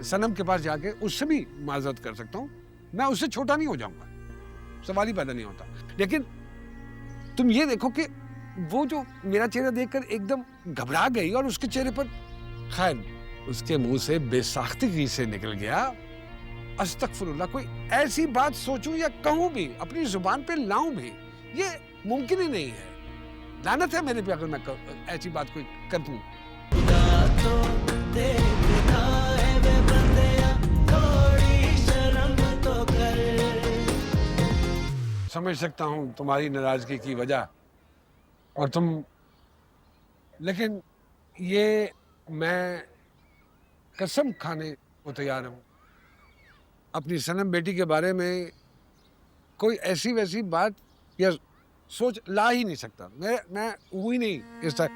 सनम के पास जाके उससे भी माजरत कर सकता हूँ, मैं उससे छोटा नहीं हो जाऊंगा, सवाल ही पैदा नहीं होता। लेकिन तुम ये देखो कि वो जो मेरा चेहरा देखकर एकदम घबरा गई और उसके चेहरे पर, खैर उसके मुंह से बेसाख्तगी से निकल गया अस्तगफिरुल्लाह, कोई ऐसी बात सोचूं या कहूं भी, अपनी जुबान पे लाऊं भी, ये मुमकिन ही नहीं है। लानत है मेरे पे अगर मैं ऐसी बात कोई कर दूं। समझ सकता हूं तुम्हारी नाराजगी की वजह, और तुम, लेकिन ये मैं कसम खाने को तैयार हूं, अपनी सनम बेटी के बारे में कोई ऐसी वैसी बात या सोच ला ही नहीं सकता। मैं हुई नहीं इस तरह।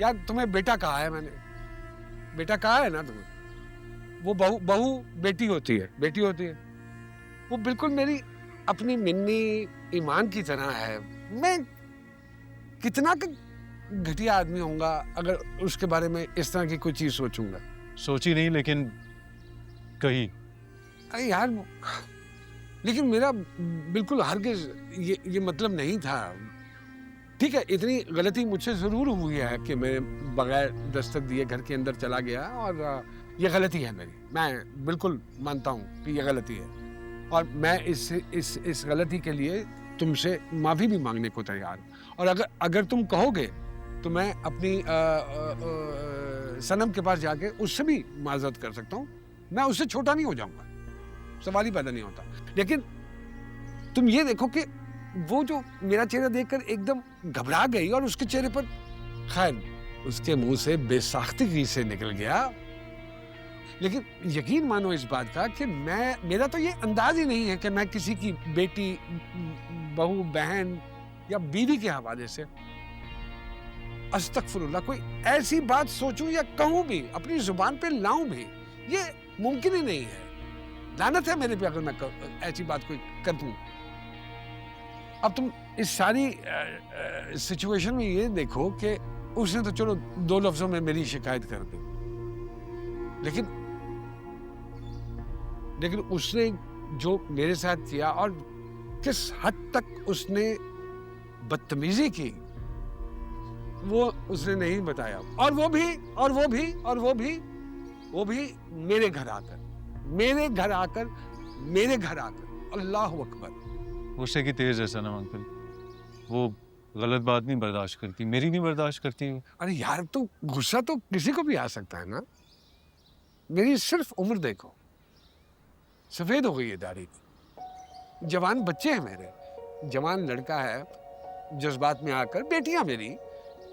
यार तुम्हें बेटा कहा है मैंने, बेटा कहा है ना तुम्हें, वो बहू बेटी होती है, बेटी होती है। वो बिल्कुल मेरी अपनी मिन्नी ईमान की तरह है। मैं कितना घटिया आदमी होऊंगा अगर उसके बारे में इस तरह की कोई चीज सोचूंगा। सोची नहीं लेकिन कही। अरे यार, लेकिन मेरा बिल्कुल हरगिज़ ये मतलब नहीं था। ठीक है, इतनी गलती मुझसे जरूर हुई है कि मैं बगैर दस्तक दिए घर के अंदर चला गया, और ये गलती है मेरी, मैं बिल्कुल मानता हूँ कि ये गलती है, और मैं इस गलती के लिए तुमसे माफ़ी भी मांगने को तैयार हूँ। और अगर तुम कहोगे तो मैं अपनी सनम के पास जाके उससे भी माजरत कर सकता हूँ, मैं उससे छोटा नहीं हो जाऊंगा, सवाल ही पैदा नहीं होता। लेकिन तुम ये देखो कि वो जो मेरा चेहरा देखकर एकदम घबरा गई और उसके चेहरे पर, खैर उसके मुंह से बेसाख्तगी से निकल गया। लेकिन यकीन मानो इस बात का कि मेरा तो ये अंदाज ही नहीं है कि मैं किसी की बेटी, बहू, बहन या बीवी के हवाले से अस्तगफिरुल्लाह कोई ऐसी बात सोचूं या कहूं भी, अपनी जुबान पे लाऊं भी, ये मुमकिन ही नहीं है। लानत है मेरे पे अगर मैं ऐसी बात कोई कर दूं। अब तुम इस सारी सिचुएशन में ये देखो कि उसने तो चलो 2 लफ्जों में मेरी शिकायत कर दी, लेकिन उसने जो मेरे साथ किया और किस हद तक उसने बदतमीजी की, वो उसने नहीं बताया। और वो भी मेरे घर आकर अल्लाह अकबर। गुस्से की तेज है सनम अंकल, वो गलत बात नहीं बर्दाश्त करती, मेरी नहीं बर्दाश्त करती। अरे यार, तो गुस्सा तो किसी को भी आ सकता है ना। मेरी सिर्फ उम्र देखो, सफेद हो गई है दाढ़ी, जवान बच्चे हैं मेरे, जवान लड़का है, जज्बात में आकर बेटियां मेरी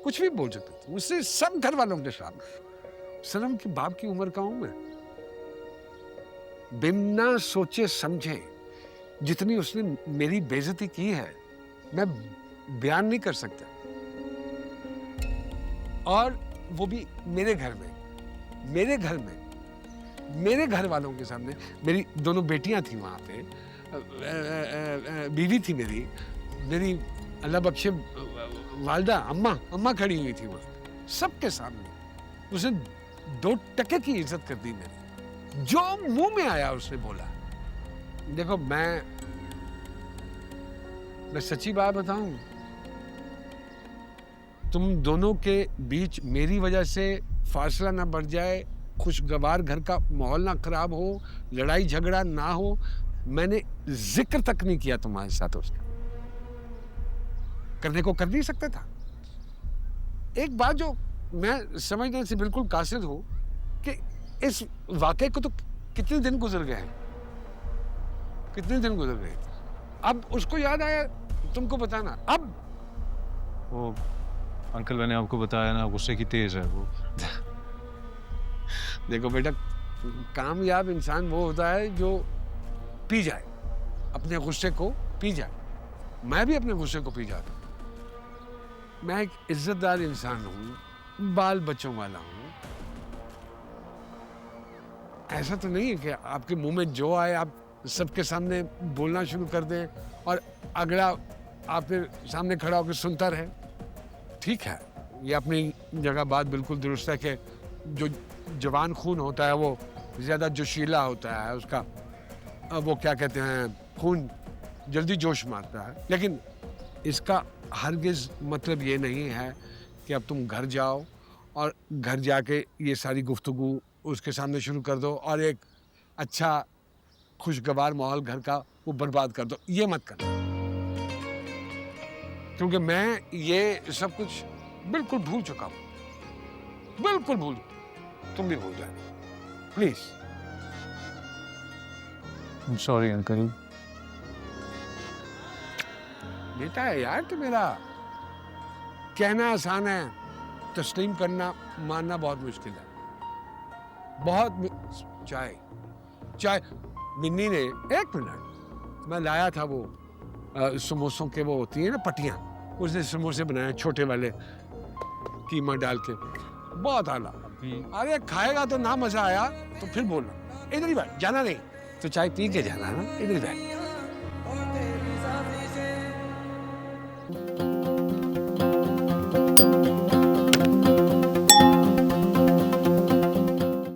कुछ भी बोल सकते थे मुझसे, सब घर वालों के सामने। सनम के बाप की उम्र का हूं मैं। बिना सोचे समझे जितनी उसने मेरी बेइज्जती की है, मैं बयान नहीं कर सकता। और वो भी मेरे घर में, मेरे घर वालों के सामने। मेरी दोनों बेटियां थी वहां पे, बीवी थी मेरी अल्लाह बख्शे वालदा, अम्मा खड़ी हुई थी वहां, सबके सामने उसने 2 टके की इज्जत कर दी मेरी। जो मुंह में आया उसने बोला। देखो, मैं सच्ची बात बताऊं, तुम दोनों के बीच मेरी वजह से फासला ना बढ़ जाए, खुशगवार घर का माहौल ना खराब हो, लड़ाई झगड़ा ना हो, मैंने जिक्र तक नहीं किया तुम्हारे साथ उसका। करने को कर नहीं सकता था। एक बात जो मैं समझने से बिल्कुल कासिर हूं कि इस वाकये को तो कितने दिन गुजर गए, अब उसको याद आया तुमको बताना। अब वो अंकल, मैंने आपको बताया ना, गुस्से की तेज है वो। देखो बेटा, कामयाब इंसान वो होता है जो पी जाए, अपने गुस्से को पी जाए। मैं भी अपने गुस्से को पी जाता हूं। मैं एक इज्जतदार इंसान हूं, बाल बच्चों वाला हूं। ऐसा तो नहीं है कि आपके मुंह में जो आए आप सबके सामने बोलना शुरू कर दें और अगला आपके सामने खड़ा होकर सुनता रहे। ठीक है, ये अपनी जगह बात बिल्कुल दुरुस्त है कि जो जवान खून होता है वो ज़्यादा जोशीला होता है, उसका वो क्या कहते हैं, खून जल्दी जोश मारता है। लेकिन इसका हरगिज़ मतलब ये नहीं है कि अब तुम घर जाओ और घर जाके ये सारी गुफ्तगू उसके सामने शुरू कर दो और एक अच्छा खुशगवार माहौल घर का वो बर्बाद कर दो। ये मत करना, क्योंकि मैं ये सब कुछ बिल्कुल भूल चुका हूँ, बिल्कुल भूल। तुम भी भूल जाना प्लीज। Sorry uncle. बेटा है यार तो मेरा, कहना आसान है, तस्लीम करना मानना बहुत मुश्किल है। चाय चाय मिन्नी ने, एक मिनट, मैं लाया था वो समोसों के, वो होती है ना पटियां, उसने समोसे बनाए छोटे वाले कीमा डाल के, बहुत आला। अरे खाएगा तो ना मजा आया तो फिर बोलना। इधर ही बैठ, जाना नहीं तो चाय पी के जाना ना, इधर ही बैठ।